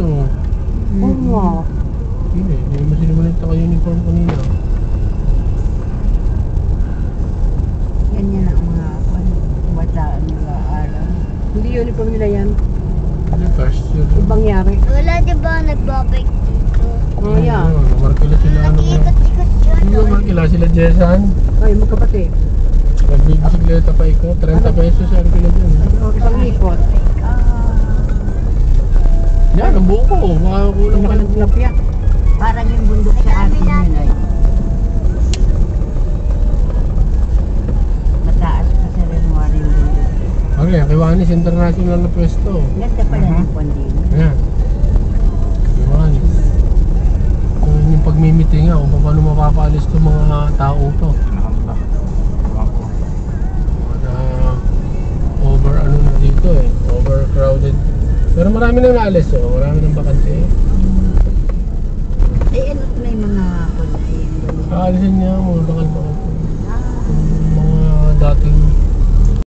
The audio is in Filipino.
oh. Oo nga. Hindi mo sila managta ka uniform kanina. Ganyan ang mga bataan nila alam. Hindi uniform nila yan. Hindi, first year. Ibang yari. Wala diba nagbabike dito? Oh, yeah. Markila sila ano. Nag-iikot-ikot dyan. Hindi ba markila sila Jessan? Ay, magkapatid. Nagbibisikleta pa ikaw, 30 pesos ang kilo dyan. Oh, isang ikot. Yan, ang buo ko. Makakulang ka ng Tilapia. Parang yung bundok sa atin yun ay. Mataas pa sa Renoir yung bundok. Okay, Kiwanis International na pwesto. Ganda pala ng Pondino. Ayan. Kiwanis. So, yun yung pagmimiting nga kung paano mapapalis itong mga tao to. Na over ano na dito eh. Overcrowded. Pero marami nang naalis oh. Marami nang bakante. Eh, ano may mga kunay. Aalisin niya ang mga bakante